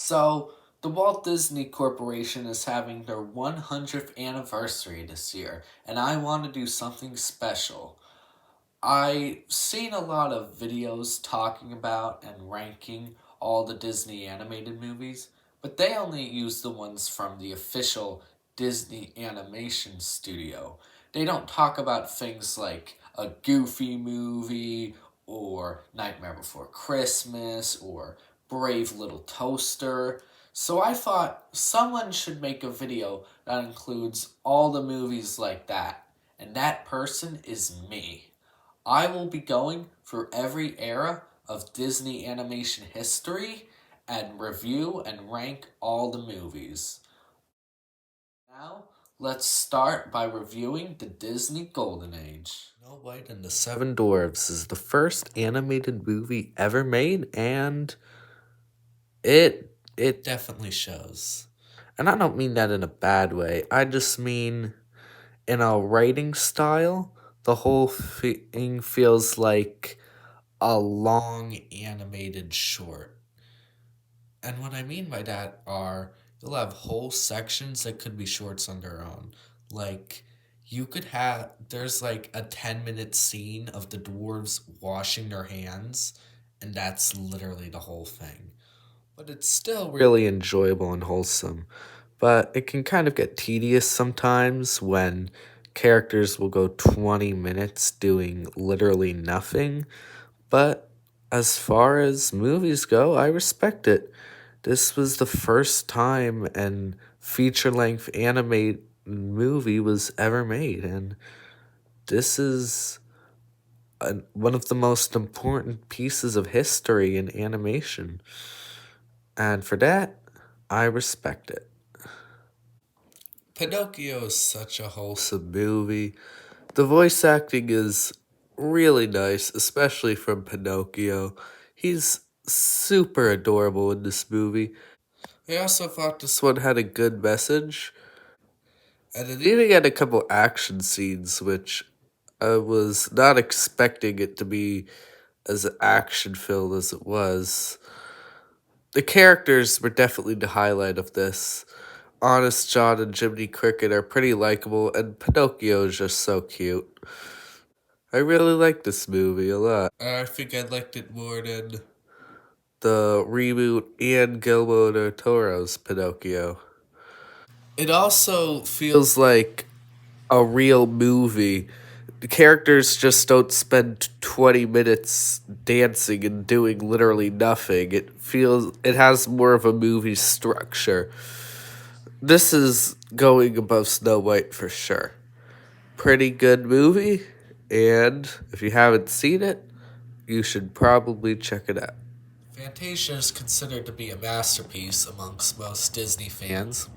So, the Walt Disney Corporation is having their 100th anniversary this year, and I want to do something special. I've seen a lot of videos talking about and ranking all the Disney animated movies, but they only use the ones from the official Disney Animation Studio. They don't talk about things like a Goofy movie or Nightmare Before Christmas or Brave Little Toaster. So I thought someone should make a video that includes all the movies like that, and that person is me. I will be going through every era of Disney animation history and review and rank all the movies. Now, let's start by reviewing the Disney Golden Age. Snow White and the Seven Dwarfs is the first animated movie ever made, and it definitely shows. And I don't mean that in a bad way. I just mean in a writing style, the whole thing feels like a long animated short. And what I mean by that are you'll have whole sections that could be shorts on their own. Like you could have there's like a 10-minute scene of the dwarves washing their hands, and that's literally the whole thing. But it's still really enjoyable and wholesome. But it can kind of get tedious sometimes when characters will go 20 minutes doing literally nothing. But as far as movies go, I respect it. This was the first time an feature length animated movie was ever made, and this is one of the most important pieces of history in animation. And for that, I respect it. Pinocchio is such a wholesome movie. The voice acting is really nice, especially from Pinocchio. He's super adorable in this movie. I also thought this one had a good message, and it even had a couple action scenes, which I was not expecting it to be as action filled as it was. The characters were definitely the highlight of this. Honest John and Jiminy Cricket are pretty likable, and Pinocchio is just so cute. I really like this movie a lot. I think I liked it more than the reboot and Guillermo del Toro's Pinocchio. It also feels like a real movie. The characters just don't spend 20 minutes dancing and doing literally nothing. It has more of a movie structure. This is going above Snow White for sure. Pretty good movie, and if you haven't seen it, you should probably check it out. Fantasia is considered to be a masterpiece amongst most Disney fans,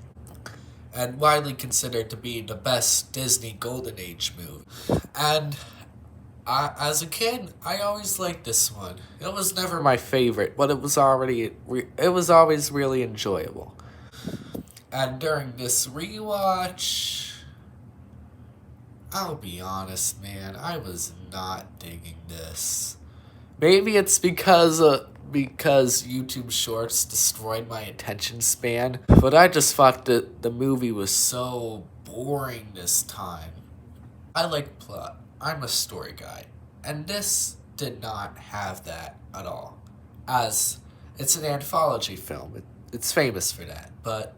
and widely considered to be the best Disney Golden Age movie. And as a kid, I always liked this one. It was never my favorite, but it was always really enjoyable. And during this rewatch, I'll be honest, man, I was not digging this. Maybe it's because YouTube Shorts destroyed my attention span, but I just thought that the movie was so boring this time. I like plot. I'm a story guy, and this did not have that at all. As it's an anthology film, it's famous for that, but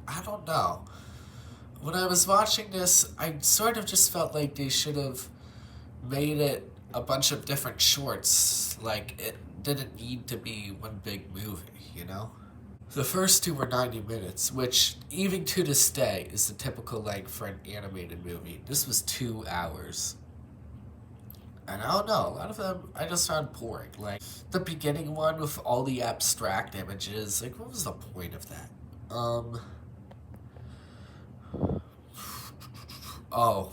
I don't know. When I was watching this, I sort of just felt like they should have made it a bunch of different shorts. Like, it didn't need to be one big movie, you know? The first two were 90 minutes, which, even to this day, is the typical length for an animated movie. This was 2 hours. And I don't know, a lot of them I just found boring. Like, the beginning one with all the abstract images, like, what was the point of that? Oh,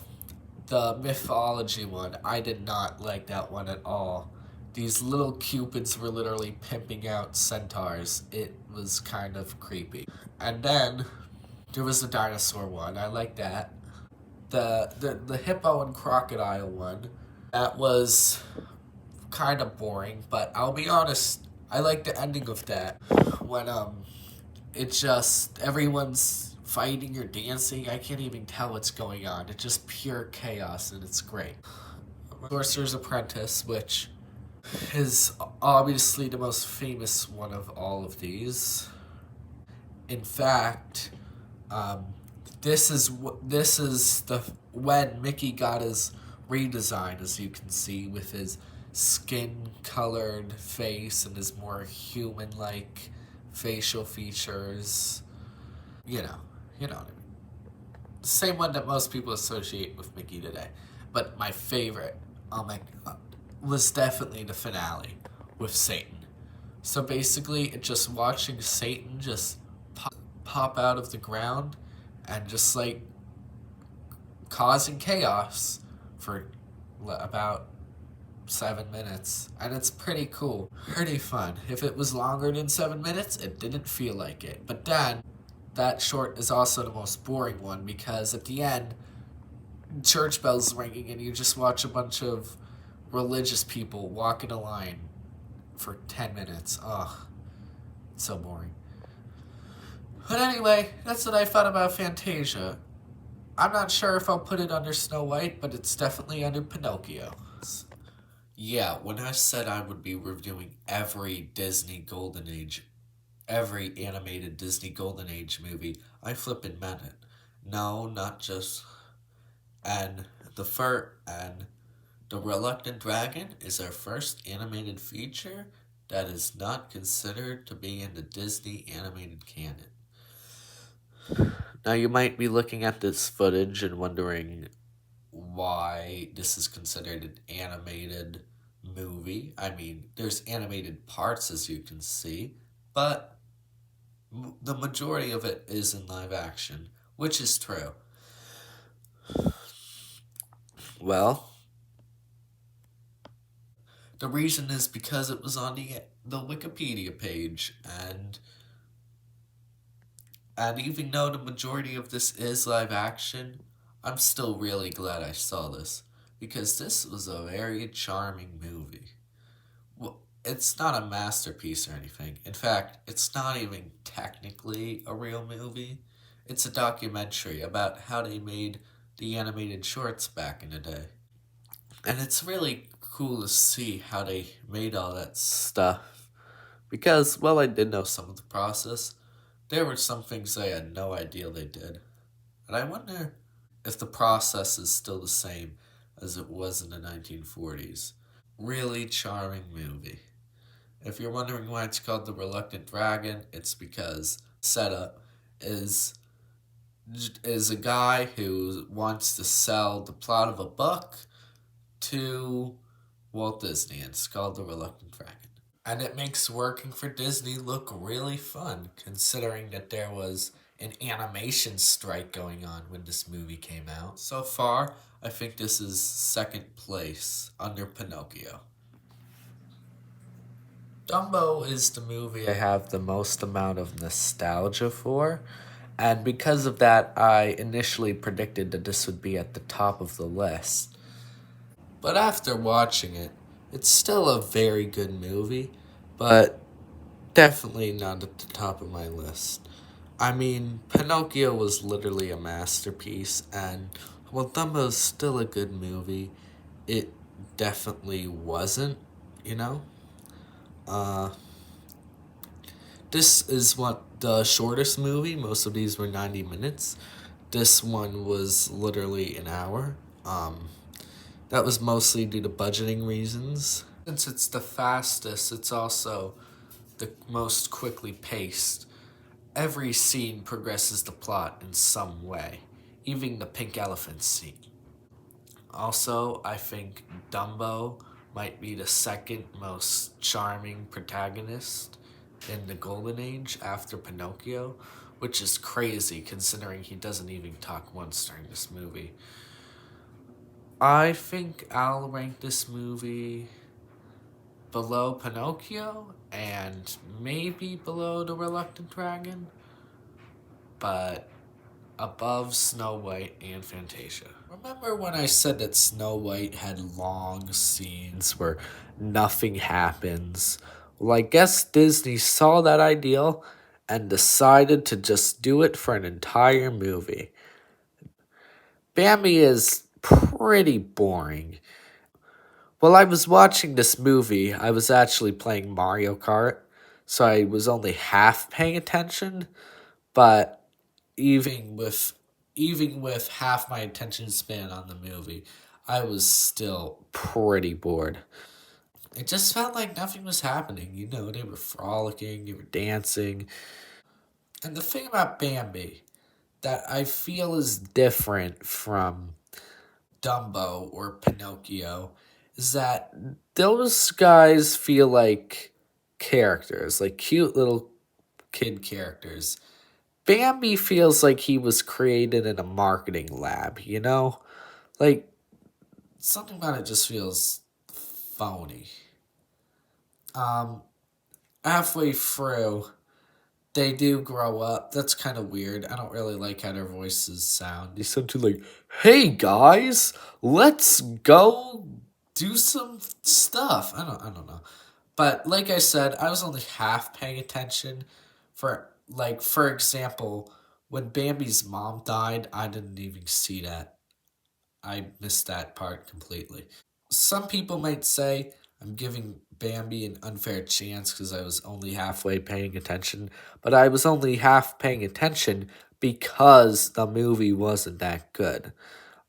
the mythology one. I did not like that one at all. These little cupids were literally pimping out centaurs. It was kind of creepy. And then there was the dinosaur one. I like that. The hippo and crocodile one. That was kind of boring, but I'll be honest. I like the ending of that when it's just everyone's fighting or dancing. I can't even tell what's going on. It's just pure chaos and it's great. Sorcerer's Apprentice, which is obviously the most famous one of all of these. In fact, um, this is the when Mickey got his redesign, as you can see, with his skin-colored face and his more human-like facial features. You know, you know what I mean. The same one that most people associate with Mickey today. But my favorite, oh my god, was definitely the finale with Satan. So basically, it's just watching Satan just pop out of the ground and just like causing chaos for about 7 minutes, and it's pretty cool, pretty fun. If it was longer than 7 minutes, it didn't feel like it. But then, that short is also the most boring one because at the end, church bells ringing, and you just watch a bunch of religious people walk in a line for 10 minutes. Ugh, so boring. But anyway, that's what I thought about Fantasia. I'm not sure if I'll put it under Snow White, but it's definitely under Pinocchio. Yeah, when I said I would be reviewing every Disney Golden Age, every animated Disney Golden Age movie, I flippin' meant it. No, not just. And and the Reluctant Dragon is our first animated feature that is not considered to be in the Disney animated canon. Now you might be looking at this footage and wondering why this is considered an animated movie. I mean, there's animated parts as you can see, but the majority of it is in live action, which is true. Well, the reason is because it was on the Wikipedia page, and even though the majority of this is live action, I'm still really glad I saw this because this was a very charming movie. Well, it's not a masterpiece or anything. In fact, it's not even technically a real movie. It's a documentary about how they made the animated shorts back in the day. And it's really cool to see how they made all that stuff. Because, well, I did know some of the process, there were some things I had no idea they did. And I wonder if the process is still the same as it was in the 1940s. Really charming movie. If you're wondering why it's called The Reluctant Dragon, it's because setup is is a guy who wants to sell the plot of a book to Walt Disney. It's called The Reluctant Dragon. And it makes working for Disney look really fun, considering that there was an animation strike going on when this movie came out. So far, I think this is second place under Pinocchio. Dumbo is the movie I have the most amount of nostalgia for, and because of that, I initially predicted that this would be at the top of the list. But after watching it, it's still a very good movie, but definitely not at the top of my list. I mean, Pinocchio was literally a masterpiece, and while Dumbo's still a good movie, it definitely wasn't, you know? Uh, this is what the shortest movie. Most of these were 90 minutes. This one was literally an hour. That was mostly due to budgeting reasons. Since it's the fastest, it's also the most quickly paced. Every scene progresses the plot in some way, even the pink elephant scene. Also, I think Dumbo might be the second most charming protagonist in the Golden Age after Pinocchio, which is crazy considering he doesn't even talk once during this movie. I think I'll rank this movie below Pinocchio and maybe below The Reluctant Dragon, but above Snow White and Fantasia. Remember when I said that Snow White had long scenes where nothing happens? Well, I guess Disney saw that ideal and decided to just do it for an entire movie. Bambi is pretty boring. While I was watching this movie, I was actually playing Mario Kart, so I was only half paying attention, but even with even with half my attention span on the movie, I was still pretty bored. It just felt like nothing was happening. They were frolicking, they were dancing. And the thing about Bambi that I feel is different from Dumbo or Pinocchio is that those guys feel like characters, like cute little kid characters. Bambi feels like he was created in a marketing lab. Like, something about it just feels phony. Um, Halfway through, they do grow up. That's kind of weird. I don't really like how their voices sound. They sound too like, "Hey guys, let's go do some stuff." I don't know. But like I said, I was only half paying attention. For example, when Bambi's mom died, I didn't even see that. I missed that part completely. Some people might say I'm giving Bambi an unfair chance because I was only halfway paying attention, but I was only half paying attention because the movie wasn't that good.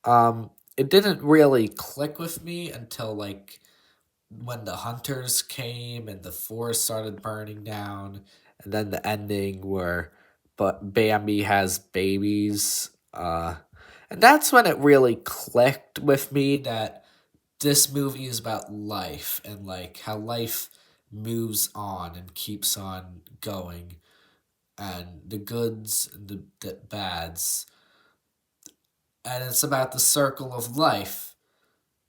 It didn't really click with me until like when the hunters came and the forest started burning down, and then the ending where but Bambi has babies. And that's when it really clicked with me that this movie is about life and like how life moves on and keeps on going, and the goods and the bads, and it's about the circle of life.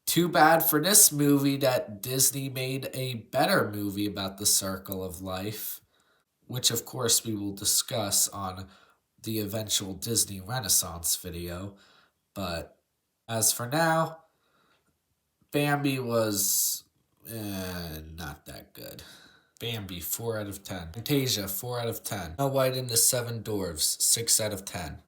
Too bad for this movie that Disney made a better movie about the circle of life, which of course we will discuss on the eventual Disney Renaissance video. But as for now, Bambi was not that good. Bambi, 4 out of 10. Fantasia, 4 out of 10. Snow White and the Seven Dwarfs, 6 out of 10.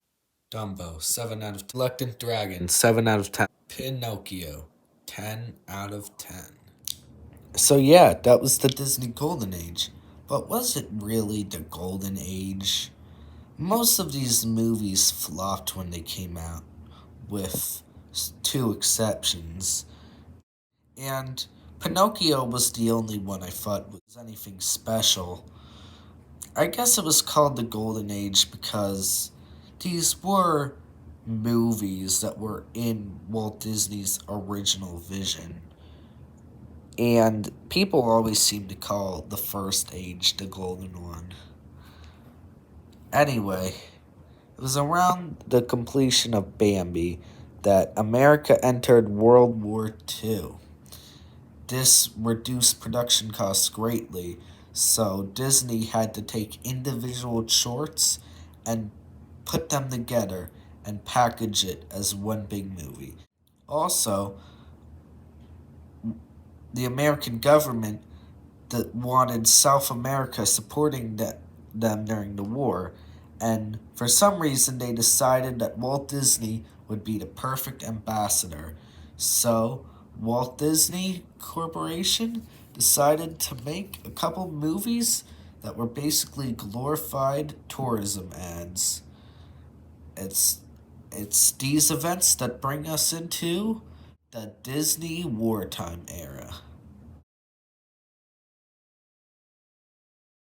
Dumbo, 7 out of 10. Reluctant Dragon, 7 out of 10. Pinocchio, 10 out of 10. So yeah, that was the Disney Golden Age. But was it really the Golden Age? Most of these movies flopped when they came out, with two exceptions. And Pinocchio was the only one I thought was anything special. I guess it was called the Golden Age because these were movies that were in Walt Disney's original vision. And people always seem to call the first age the golden one. Anyway, it was around the completion of Bambi that America entered World War II. This reduced production costs greatly, so Disney had to take individual shorts and put them together and package it as one big movie. Also, the American government that wanted South America supporting them during the war, and for some reason they decided that Walt Disney would be the perfect ambassador. So, Walt Disney Corporation decided to make a couple movies that were basically glorified tourism ads. It's it's these events that bring us into the Disney wartime era.